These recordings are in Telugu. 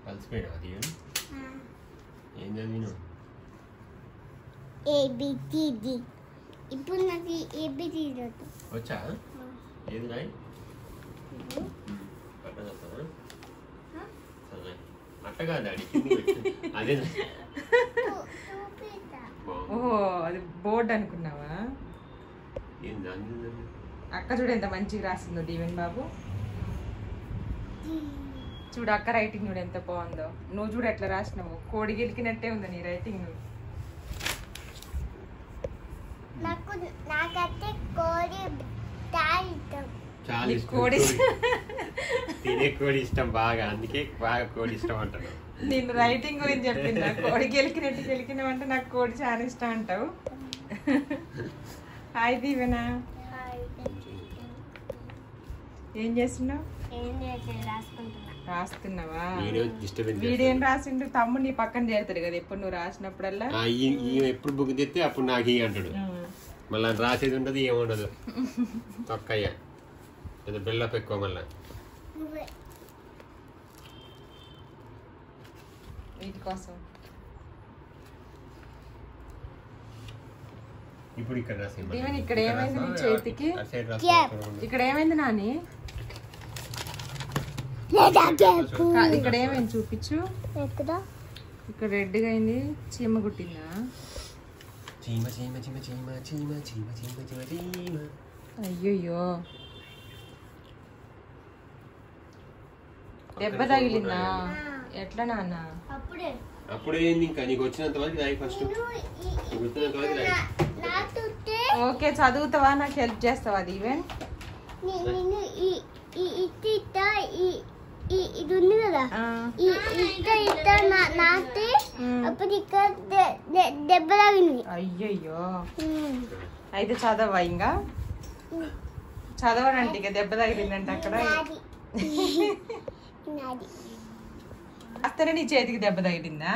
కలిసిపోయినా అది ఏం చదివినావు? ఏబిసిడి. ఇప్పుడు నాకు ఏబిసిడి వచ్చా? ఏది రాయి? అట్ట కాదు అదే. ఓహో అది బోర్డు అనుకున్నావా? అక్క చూడు ఎంత మంచిగా రాసిందో దీవెన్ బాబు. చూడు అక్క రైటింగ్ చూడు ఎంత బాగుందో. నువ్వు చూడు ఎట్లా రాసినావు. కోడి గెలికినట్టే ఉంది నీ రైటింగ్. కోడి తినే కోడి ఇష్టం బాగా, అందుకే బాగా కోడి ఇష్టం అంటాను. నేను రైటింగ్ గురించి చెప్పింది. కోడి గెలికినట్టు గెలికినావంటే నాకు కోడి చాలా ఇష్టం అంటావు. హాయ్ దీవెనా, ఏం చేస్తున్నావు? రాస్తున్నావా? వీడేం రాసిండు? తమ్ముడు నీ పక్కన చేరుతాడు కదా ఎప్పుడు నువ్వు రాసినప్పుడల్లా. ఎప్పుడు బుక్ తెస్తే అప్పుడు నాకు అంటాడు. మళ్ళీ రాసేది ఉండదు ఏముండదు. తొక్కయ్య బిల్డప్ ఎక్కువ. మళ్ళా వీటి కోసం ఇప్పుడు ఇక్కడ రాసి ఇక్కడ ఏమైంది నీ చేతికి? ఇక్కడ ఏమైంది నాని? ఇక్కడ ఏమైంది చూపించు. ఇక్కడ రెడ్గా అయింది. చీమ కుట్టిందా? అయ్యయ్యో దెబ్బ తగిలిందా? ఎట్లా నాన్న? అప్పుడే ఇంకా నీకు వచ్చినంత వరకు రాయి. ఫస్ట్ ఓకే చదువుతావా? నాకు హెల్ప్ చేస్తావా దీవెన్? ఇది ఉంది కదా, నాటే అప్పుడు ఇక్కడ దెబ్బ తగిలింది. అయ్యయ్యో అయితే చదవా? ఇంకా చదవడంటే ఇక దెబ్బ తగిలిందంటే అక్కడ అస్తనే నీ చేతికి దెబ్బ తగిలిందా?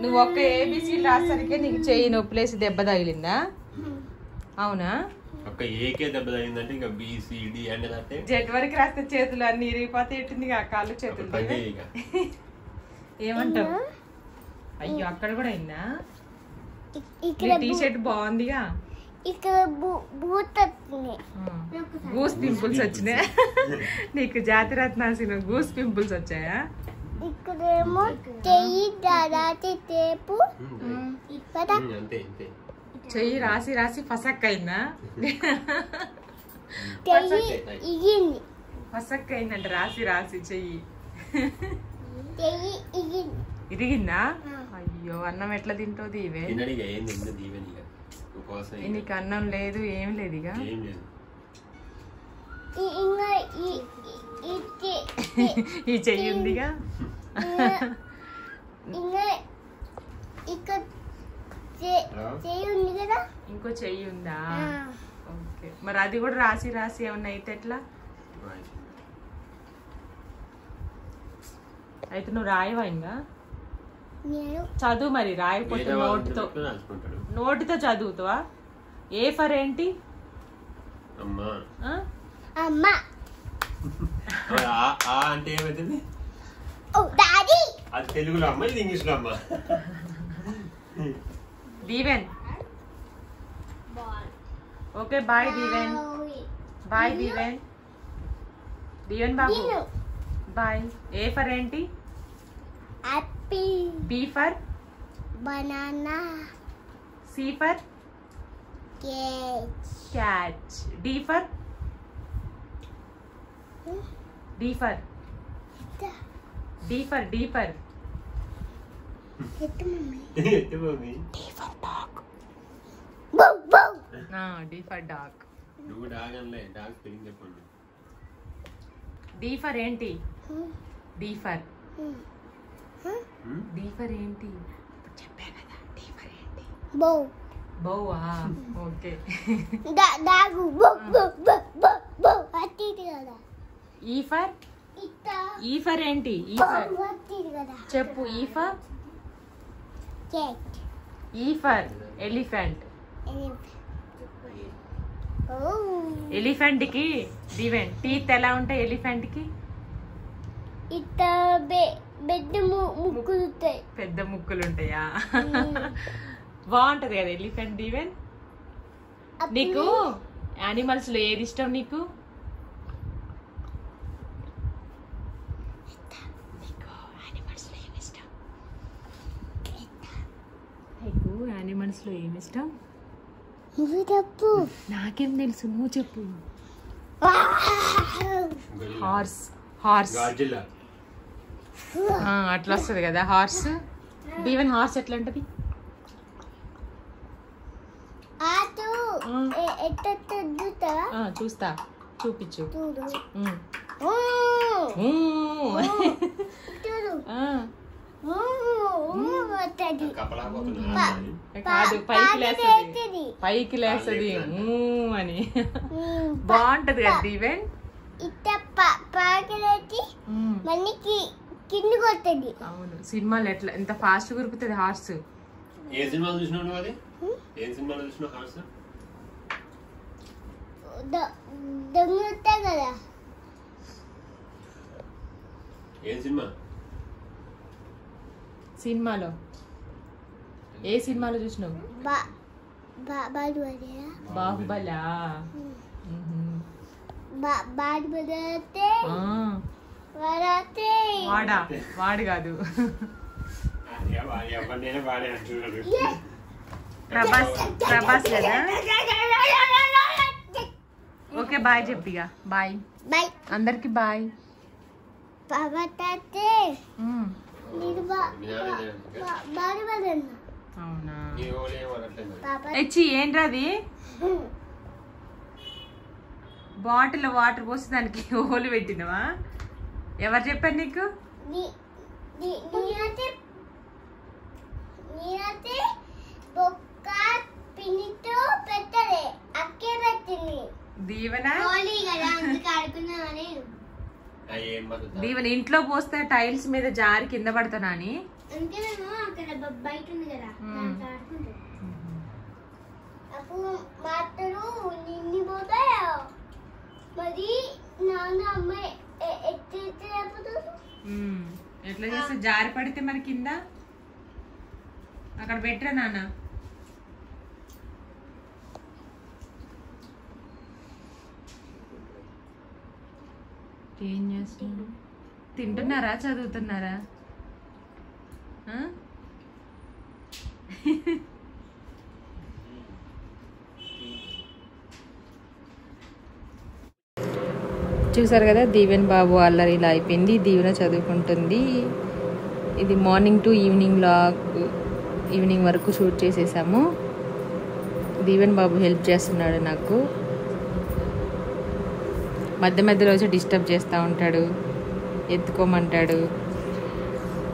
నువ్వు ఒక్క ఏబిసి రాసరికే నీకు చెయ్యి నొప్పిలేసి దెబ్బ తగిలిందా? అవునా? ఒక్క ఏకే దెబ్బ తగిలిందంటే ఇంకా బిసిడి అంటే జెడ్ వరకు రాస్తే చేతులు అన్ని ఇరిగిపోతే ఎట్టింది కాళ్ళు చేతులు. ఏమంటావు? అయ్యో అక్కడ కూడా అయిందా? టీ షర్ట్ బాగుందిగా. ఇక్కడ గూస్ పింపుల్స్ వచ్చినాయి. నీకు జాతిరత్నాల్సిన గూస్ పింపుల్స్ వచ్చాయా? ఇక్కడేమో చెయ్యి దాదాపు టేపు చెయ్యి రాసి రాసి ఫసక్ అయిందా? ఫసక్ అయిందంట రాసి రాసి చెయ్యి ఇరిగిందా? అయ్యో అన్నం ఎట్లా తింటావు దీవే? నీకు అన్నం లేదు ఏం లేదు. ఇక ఈ చెయ్యి ఉందిగా. ఇంకో చెయ్యి ఉందా? ఓకే మరి అది కూడా రాసి రాసి ఏమన్నా అయితే ఎట్లా? అయితే నువ్వు రాయవా? ఇంకా చదువు మరి. రాయకపోతే నోటితో చదువుతావా? ఏ ఫర్ ఏంటి? అంటే ఏమైతుంది? అది తెలుగులో అమ్మ, ఇది ఇంగ్లీష్ లో అమ్మ. Deeven okay bye Deeven. Bye Deeven. Deeven బాబు బాయ్. ఏ ఫర్ ఏంటి? B for banana, C for cat, cat, D for D for D for D for D for dog, bow bow. D for dog. నువ్వు డాగ్ అనలే, డాగ్ స్పెల్లింగ్ చెప్పండి. D for ఏంటి? D for D for ఏంటి చెప్పా కదా. D for ఏంటి? Bow. Bow okay. Dog bow bow bow bow అట్టిది కదా. E for E for ఏంటి? E for అట్టిది కదా. చెప్పు. E for cat. ఈ ఫర్ ఎలిఫెంట్. ఎలిఫెంట్ కి దీవెన్ టీత్ ఎలా ఉంటాయి? ఎలిఫెంట్ కి పెద్ద ముక్కులు ఉంటాయా? బాగుంటది కదా ఎలిఫెంట్ దీవెన్. నీకు యానిమల్స్ లో ఏది ఇష్టం? నీకు యానిమల్స్ లో ఏమి ఇష్టం? నాకేం తెలుసు, నువ్వు చెప్పు. హార్స్. హార్స్ అట్లా వస్తుంది కదా హార్స్. దీవెన్ హార్స్ ఎట్లా ఉంటది? చూస్తా, చూపించు. కాదు, పైకి లేస్తుంది అని. బాగుంటది కదా దీవెన్. అవును, సినిమాలు ఎట్లా ఎంత ఫాస్ట్ గురుకుతుంది హార్స్. ఏ సినిమా చూసినావు? అది ఏ సినిమాలో చూసినావు హార్స్? కదా. ఏ సినిమా? సినిమాలో ఏ సినిమాలో చూసినావు? బాహుబలా. వాడు కాదు, ప్రభాస్ కదా. ఓకే బాయ్ చెప్పిగా. బాయ్ అందరికి బాయ్. అవునా? ఏంట్రది? బాటిల్ వాటర్ పోసి దానికి హోలు పెట్టినవా? ఎవరు చెప్పారు నీకు? దీవెన ఇంట్లో పోస్తే టైల్స్ మీద జారి కింద పడతానా అని. ఎట్లా చేస్తే జారి పడితే మరి కింద అక్కడ పెట్టరా నాన్న. ఏం చేస్తున్నారు? తింటున్నారా చదువుతున్నారా? చూసారు కదా దీవెన్ బాబు అల్లరి ఇలా అయిపోయింది. దీవెన చదువుకుంటుంది. ఇది మార్నింగ్ టు ఈవినింగ్ వరకు షూట్ చేసేసాము. దీవెన్ బాబు హెల్ప్ చేస్తున్నాడు నాకు. మధ్య మధ్యలో వచ్చి డిస్టర్బ్ చేస్తూ ఉంటాడు, ఎత్తుకోమంటాడు,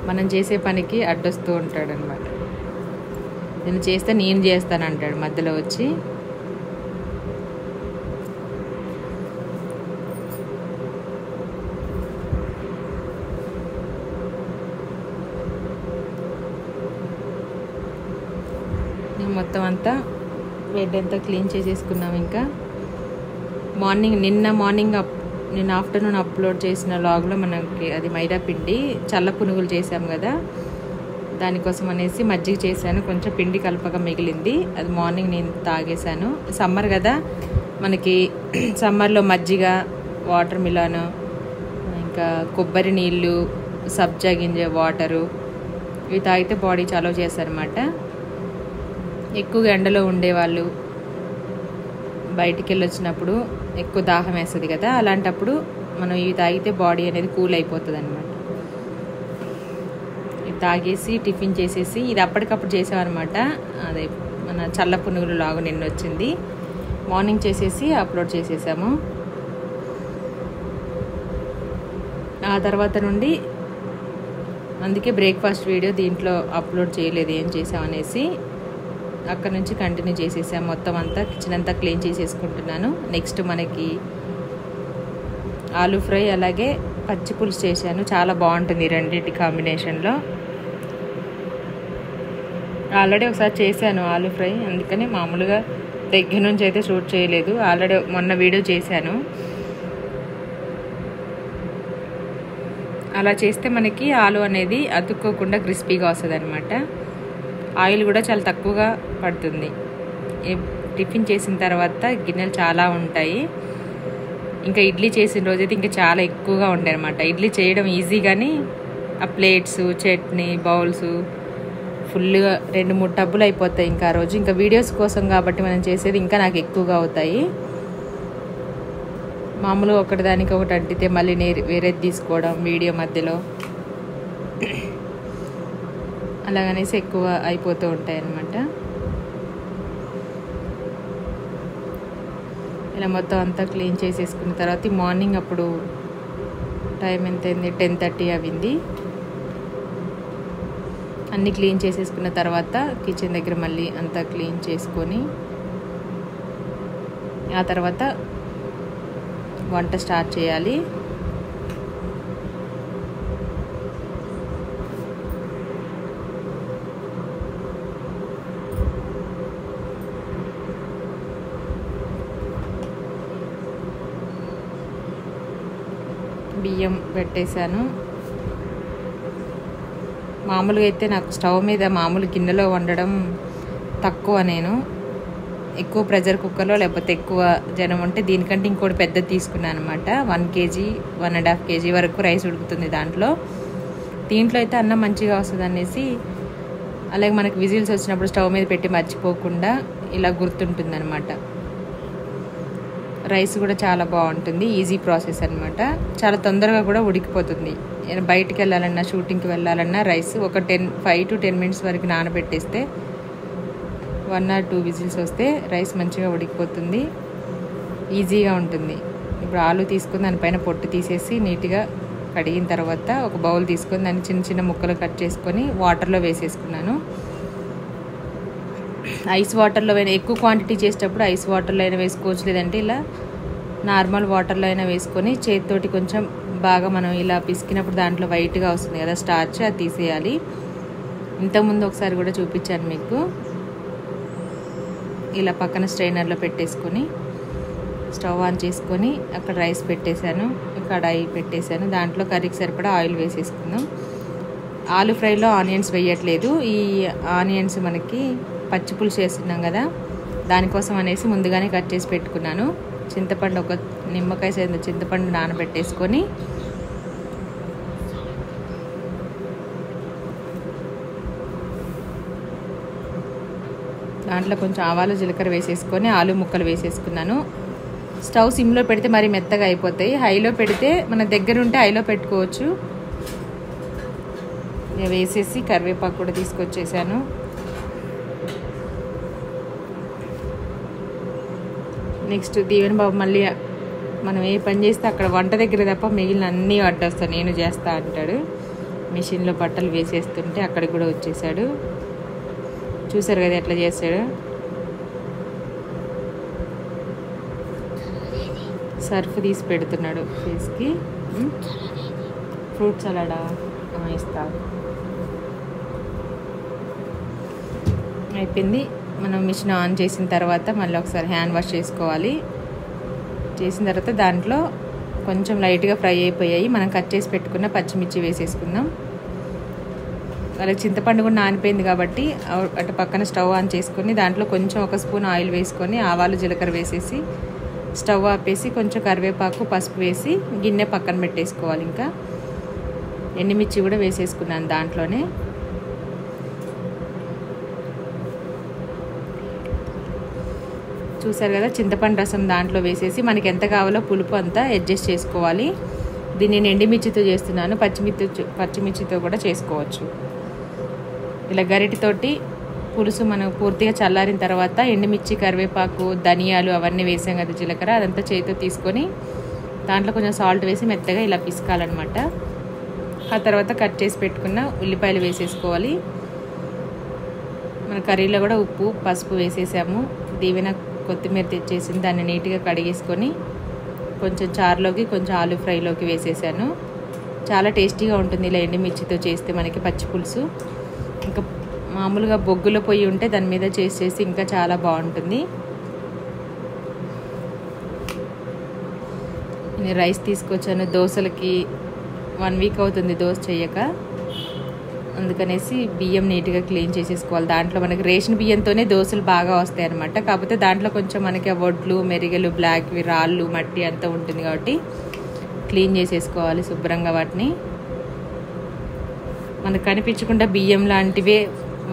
మనం చేసే పనికి అడ్డొస్తూ ఉంటాడు అనమాట. నేను చేస్తే నేను చేస్తానంటాడు మధ్యలో వచ్చి. మొత్తం అంతా బెడ్ అంతా క్లీన్ చేసేసుకున్నాం. ఇంకా నిన్న ఆఫ్టర్నూన్ అప్లోడ్ చేసిన లాగ్లో మనకి అది మైదా పిండి చల్ల పునుగులు చేసాం కదా, దానికోసం అనేసి మజ్జిగ చేశాను. కొంచెం పిండి కలపగా మిగిలింది, అది మార్నింగ్ నేను తాగేశాను. సమ్మర్ కదా మనకి, సమ్మర్లో మజ్జిగ, వాటర్ మిలాన్, ఇంకా కొబ్బరి నీళ్ళు, సబ్జా గింజ వాటరు, ఇవి తాగితే బాడీ చలవ చేస్తారన్నమాట. ఎక్కువగా ఎండలో ఉండేవాళ్ళు బయటికి వెళ్ళొచ్చినప్పుడు ఎక్కువ దాహం వేస్తుంది కదా, అలాంటప్పుడు మనం ఇవి తాగితే బాడీ అనేది కూల్ అయిపోతుంది అనమాట. ఇది తాగేసి టిఫిన్ చేసేసి, ఇది అప్పటికప్పుడు చేసామన్నమాట. అదే మన చల్ల పునుగులు లాగా నిన్న వచ్చింది, మార్నింగ్ చేసేసి అప్లోడ్ చేసేసాము. ఆ తర్వాత నుండి అందుకే బ్రేక్ఫాస్ట్ వీడియో దీంట్లో అప్లోడ్ చేయలేదు, ఏం చేసామనేసి. అక్కడ నుంచి కంటిన్యూ చేసేసాం. మొత్తం అంతా కిచెన్ అంతా క్లీన్ చేసేసుకుంటున్నాను. నెక్స్ట్ మనకి ఆలూ ఫ్రై అలాగే పచ్చి పులుసు చేశాను, చాలా బాగుంటుంది రెండింటి కాంబినేషన్లో. ఆల్రెడీ ఒకసారి చేశాను ఆలు ఫ్రై, అందుకని మామూలుగా దగ్గర నుంచి అయితే షూట్ చేయలేదు. ఆల్రెడీ మొన్న వీడియో చేశాను. అలా చేస్తే మనకి ఆలు అనేది అతుక్కోకుండా క్రిస్పీగా వస్తుంది అనమాట. ఆయిల్ కూడా చాలా తక్కువగా పడుతుంది. టిఫిన్ చేసిన తర్వాత గిన్నెలు చాలా ఉంటాయి. ఇంకా ఇడ్లీ చేసిన రోజైతే ఇంకా చాలా ఎక్కువగా ఉంటాయి అనమాట. ఇడ్లీ చేయడం ఈజీ, కానీ ఆ ప్లేట్స్, చట్నీ, బౌల్స్ ఫుల్గా 2-3 టబ్బులు అయిపోతాయి ఇంకా ఆ రోజు. ఇంకా వీడియోస్ కోసం కాబట్టి మనం చేసేది ఇంకా నాకు ఎక్కువగా అవుతాయి. మామూలుగా ఒకటి దానికి ఒకటి అంటితే మళ్ళీ వేరేది తీసుకోవడం వీడియో మధ్యలో, అలాగనేసి ఎక్కువ అయిపోతూ ఉంటాయి అన్నమాట. ఇలా మొత్తం అంతా క్లీన్ చేసేసుకున్న తర్వాత మార్నింగ్ అప్పుడు టైం ఎంత అయింది, 10:30 అయింది. అన్నీ క్లీన్ చేసేసుకున్న తర్వాత కిచెన్ దగ్గర మళ్ళీ అంతా క్లీన్ చేసుకొని ఆ తర్వాత వంట స్టార్ట్ చేయాలి. బియ్యం పెట్టేశాను. మామూలుగా అయితే నాకు స్టవ్ మీద మామూలు గిన్నెలో వండడం తక్కువ. నేను ఎక్కువ ప్రెషర్ కుక్కర్లో లేకపోతే ఎక్కువ జనం ఉంటే దీనికంటే ఇంకోటి పెద్దది తీసుకున్నాను అనమాట. 1 kg 1.5 kg వరకు రైస్ ఉడుకుతుంది దాంట్లో. దీంట్లో అయితే అన్నం మంచిగా వస్తుంది అనేసి, అలాగే మనకి విజిల్స్ వచ్చినప్పుడు స్టవ్ మీద పెట్టి మర్చిపోకుండా ఇలా గుర్తుంటుంది అనమాట. రైస్ కూడా చాలా బాగుంటుంది, ఈజీ ప్రాసెస్ అనమాట. చాలా తొందరగా కూడా ఉడికిపోతుంది. బయటికి వెళ్ళాలన్నా, షూటింగ్కి వెళ్ళాలన్నా రైస్ ఒక 5 to 10 minutes వరకు నానబెట్టేస్తే 1 or 2 విజిల్స్ వస్తే రైస్ మంచిగా ఉడికిపోతుంది, ఈజీగా ఉంటుంది. ఇప్పుడు ఆలు తీసుకుని దానిపైన పొట్టు తీసేసి నీట్గా కడిగిన తర్వాత ఒక బౌల్ తీసుకొని దాన్ని చిన్న చిన్న ముక్కలు కట్ చేసుకొని వాటర్లో వేసేసుకున్నాను. ఐస్ వాటర్లో అయినా, ఎక్కువ క్వాంటిటీ చేసేటప్పుడు ఐస్ వాటర్లో అయినా వేసుకోవచ్చు, లేదంటే ఇలా నార్మల్ వాటర్లో అయినా వేసుకొని చేతితోటి కొంచెం బాగా మనం ఇలా పిసికినప్పుడు దాంట్లో వైట్గా వస్తుంది కదా స్టార్చ్, అది తీసేయాలి. ఇంతకుముందు ఒకసారి కూడా చూపించాను మీకు. ఇలా పక్కన స్ట్రైనర్లో పెట్టేసుకొని స్టవ్ ఆన్ చేసుకొని అక్కడ రైస్ పెట్టేశాను, కడాయి పెట్టేశాను. దాంట్లో కర్రీకి సరిపడా ఆయిల్ వేసేసుకుందాం. ఆలు ఫ్రైలో ఆనియన్స్ వేయట్లేదు. ఈ ఆనియన్స్ మనకి పచ్చి పులుసు వేస్తున్నాం కదా, దానికోసం అనేసి ముందుగానే కట్ చేసి పెట్టుకున్నాను. చింతపండు, ఒక నిమ్మకాయ సైజు చింతపండు నానబెట్టేసుకొని దాంట్లో కొంచెం ఆవాలు జీలకర్ర వేసేసుకొని ఆలు ముక్కలు వేసేసుకున్నాను. స్టవ్ సిమ్లో పెడితే మరి మెత్తగా అయిపోతాయి. హైలో పెడితే మన దగ్గర ఉంటే హైలో పెట్టుకోవచ్చు. వేసేసి కరివేపాకు కూడా తీసుకొచ్చేసాను. నెక్స్ట్ దీవెన్ బాబు మళ్ళీ మనం ఏ పని చేస్తే అక్కడ వంట దగ్గర తప్ప మిగిలిన అన్నీ అడ్డొస్తాను, నేను చేస్తా అంటాడు. మిషన్లో బట్టలు వేసేస్తుంటే అక్కడికి కూడా వచ్చేసాడు. చూసారు కదా ఎట్లా చేస్తాడు. సర్ఫ్ తీసి పెడుతున్నాడు ఫేస్కి. ఫ్రూట్ సలాడా ఇస్తా. అయిపోయింది. మనం మిషన్ ఆన్ చేసిన తర్వాత మళ్ళీ ఒకసారి హ్యాండ్ వాష్ చేసుకోవాలి. చేసిన తర్వాత దాంట్లో కొంచెం లైట్గా ఫ్రై అయిపోయాయి. మనం కట్ చేసి పెట్టుకున్న పచ్చిమిర్చి వేసేసుకుందాం. అలాగే చింతపండు కూడా నానిపోయింది కాబట్టి అటు పక్కన స్టవ్ ఆన్ చేసుకొని దాంట్లో కొంచెం 1 స్పూన్ ఆయిల్ వేసుకొని ఆవాలు జీలకర్ర వేసేసి స్టవ్ ఆపేసి కొంచెం కరివేపాకు, పసుపు వేసి గిన్నె పక్కన పెట్టేసుకోవాలి. ఇంకా ఎండుమిర్చి కూడా వేసేసుకున్నాను దాంట్లోనే. చూసారు కదా, చింతపండు రసం దాంట్లో వేసేసి మనకి ఎంత కావాలో పులుపు అంతా అడ్జస్ట్ చేసుకోవాలి. దీన్ని నేను ఎండుమిర్చితో చేస్తున్నాను, పచ్చిమిర్చితో కూడా చేసుకోవచ్చు. ఇలా గరిటితోటి పులుసు మనం పూర్తిగా చల్లారిన తర్వాత ఎండుమిర్చి, కరివేపాకు, ధనియాలు అవన్నీ వేసాం కదా, జీలకర్ర, అదంతా చేతితో తీసుకొని దాంట్లో కొంచెం సాల్ట్ వేసి మెత్తగా ఇలా పిసకాలన్నమాట. ఆ తర్వాత కట్ చేసి పెట్టుకున్న ఉల్లిపాయలు వేసేసుకోవాలి. మన కర్రీలో కూడా ఉప్పు, పసుపు వేసేసాము. దీవెన కొత్తిమీర తెచ్చేసింది, దాన్ని నీట్గా కడిగేసుకొని కొంచెం చారులోకి కొంచెం ఆలు ఫ్రైలోకి వేసేసాను. చాలా టేస్టీగా ఉంటుంది ఇలా ఎండుమిర్చితో చేస్తే మనకి పచ్చి పులుసు. ఇంకా మామూలుగా బొగ్గుల పొయ్యి ఉంటే దాని మీద చేసి ఇంకా చాలా బాగుంటుంది. నేను రైస్ తీసుకొచ్చాను. దోశలకి 1 వీక్ అవుతుంది దోశ చేయక, అందుకనేసి బియ్యం నీట్గా క్లీన్ చేసేసుకోవాలి. దాంట్లో మనకి రేషన్ బియ్యంతోనే దోశలు బాగా వస్తాయి అన్నమాట. కాకపోతే దాంట్లో కొంచెం మనకి వడ్లు, మెరిగలు, బ్లాక్వి, రాళ్ళు, మట్టి అంతా ఉంటుంది కాబట్టి క్లీన్ చేసేసుకోవాలి శుభ్రంగా. వాటిని మనకు కనిపించకుండా బియ్యం లాంటివే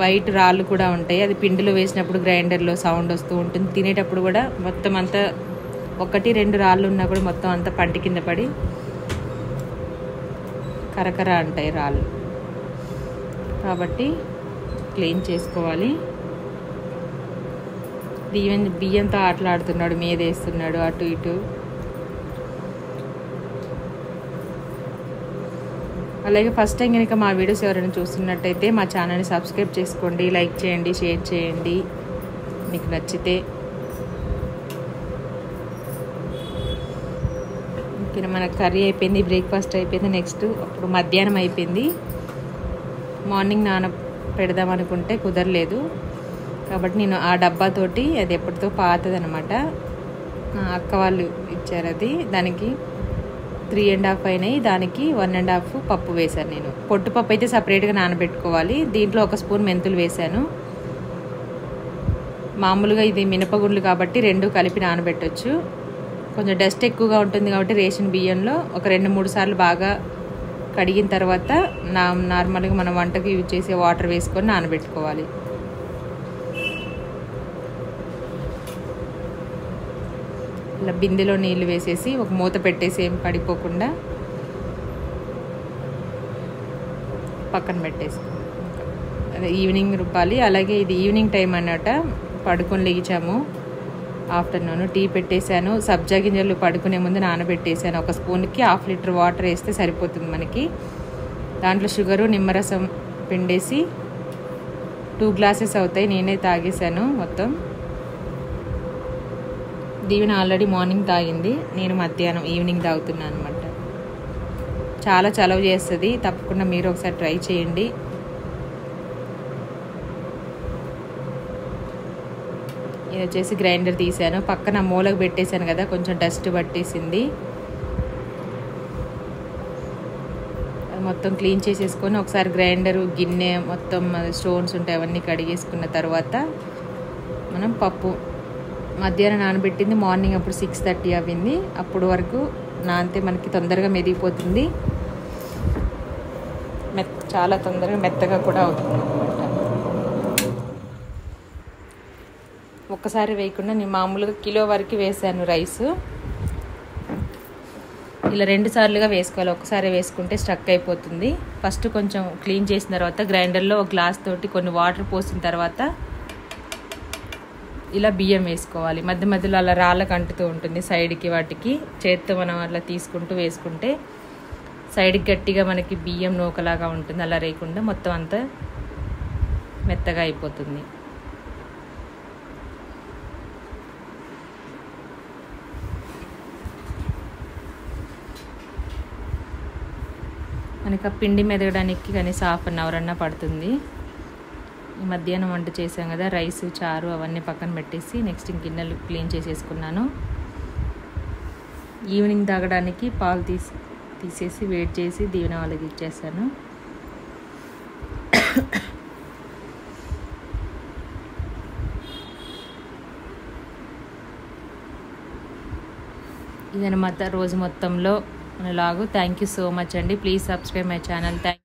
వైట్ రాళ్ళు కూడా ఉంటాయి. అది పిండిలో వేసినప్పుడు గ్రైండర్లో సౌండ్ వస్తూ ఉంటుంది. తినేటప్పుడు కూడా మొత్తం అంతా 1-2 రాళ్ళు ఉన్నా కూడా మొత్తం అంతా పంటి కింద పడి కరకర అంటాయి రాళ్ళు. కాబట్టి క్లీన్ చేసుకోవాలి. బియ్యంతో ఆటలాడుతున్నాడు, మీదేస్తున్నాడు అటు ఇటు. అలాగే ఫస్ట్ టైం కనుక మా వీడియోస్ ఎవరైనా చూస్తున్నట్టయితే మా ఛానల్ని సబ్స్క్రైబ్ చేసుకోండి, లైక్ చేయండి, షేర్ చేయండి మీకు నచ్చితే. ఇంకా మన కర్రీ అయిపోయింది, బ్రేక్ఫాస్ట్ అయిపోయింది. నెక్స్ట్ అప్పుడు మధ్యాహ్నం అయిపోయింది. మార్నింగ్ పెడదాం అనుకుంటే కుదరలేదు కాబట్టి నేను ఆ డబ్బాతోటి, అది ఎప్పటితో పాతదనమాట, అక్క వాళ్ళు ఇచ్చారు. అది దానికి 3.5 అయినాయి, దానికి 1.5 పప్పు వేశాను నేను. పొట్టు పప్పు అయితే సపరేట్గా నానబెట్టుకోవాలి. దీంట్లో 1 స్పూన్ మెంతులు వేశాను. మామూలుగా ఇది మినపగుండ్లు కాబట్టి 2 కలిపి నానబెట్టవచ్చు. కొంచెం డస్ట్ ఎక్కువగా ఉంటుంది కాబట్టి రేషన్ బియ్యంలో ఒక 2-3 సార్లు బాగా కడిగిన తర్వాత నార్మల్గా మనం వంటకి యూజ్ చేసే వాటర్ వేసుకొని నానబెట్టుకోవాలి. ఇలా బిందెలో నీళ్ళు వేసేసి ఒక మూత పెట్టేసి ఏం పడిపోకుండా పక్కన పెట్టేసి అదే ఈవినింగ్ రుబ్బాలి. అలాగే ఇది ఈవినింగ్ టైం అన్నమాట. పడుకొని లేచాము, ఆఫ్టర్నూన్ టీ పెట్టేశాను. సబ్జా గింజలు పడుకునే ముందు నానబెట్టేశాను. 1 స్పూన్కి 1/2 లీటర్ వాటర్ వేస్తే సరిపోతుంది మనకి. దాంట్లో షుగరు, నిమ్మరసం పిండేసి 2 గ్లాసెస్ అవుతాయి. నేనే తాగేశాను మొత్తం. దీవెన ఆల్రెడీ మార్నింగ్ తాగింది, నేను మధ్యాహ్నం ఈవినింగ్ తాగుతున్నాను అనమాట. చాలా చలవ చేస్తుంది, తప్పకుండా మీరు ఒకసారి ట్రై చేయండి. ఇది వచ్చేసి గ్రైండర్ తీసాను, పక్కన మూలకు పెట్టేశాను కదా, కొంచెం డస్ట్ పట్టేసింది. అది మొత్తం క్లీన్ చేసేసుకొని ఒకసారి గ్రైండరు, గిన్నె మొత్తం స్టోన్స్ ఉంటాయి అవన్నీ కడిగేసుకున్న తర్వాత మనం పప్పు మధ్యాహ్నం నానబెట్టింది మార్నింగ్ అప్పుడు 6:30 అయింది. అప్పుడు వరకు నానితే మనకి తొందరగా మెదిగిపోతుంది, చాలా తొందరగా మెత్తగా కూడా అవుతుంది అనమాట. ఒక్కసారి వేయకుండా నేను మామూలుగా కిలో వరకు వేసాను రైస్. ఇలా 2 సార్లుగా వేసుకోవాలి, ఒకసారి వేసుకుంటే స్టక్ అయిపోతుంది. ఫస్ట్ కొంచెం క్లీన్ చేసిన తర్వాత గ్రైండర్లో ఒక గ్లాస్ తోటి కొన్ని వాటర్ పోసిన తర్వాత ఇలా బియ్యం వేసుకోవాలి. మధ్య మధ్యలో అలా రాళ్ళకు అంటుతూ ఉంటుంది సైడ్కి, వాటికి చేత్తో మనం అట్లా తీసుకుంటూ వేసుకుంటే సైడ్కి గట్టిగా మనకి బియ్యం నూకలాగా ఉంటుంది. అలా లేకుండా మొత్తం అంతా మెత్తగా అయిపోతుంది. మనకి ఆ పిండి మెదగడానికి కనీసం 1/2 అవర్ అన్నా పడుతుంది. మధ్యాహ్నం వంట చేసాం కదా, రైస్, చారు అవన్నీ పక్కన పెట్టేసి నెక్స్ట్ గిన్నెలు క్లీన్ చేసేసుకున్నాను. ఈవినింగ్ తాగడానికి పాలు తీసేసి వేడి చేసి దీవెన వాళ్ళకి ఇచ్చేసాను. ఇదనమాట రోజు మొత్తంలో లాగు. థ్యాంక్ యూ సో మచ్ అండి. Please subscribe my channel.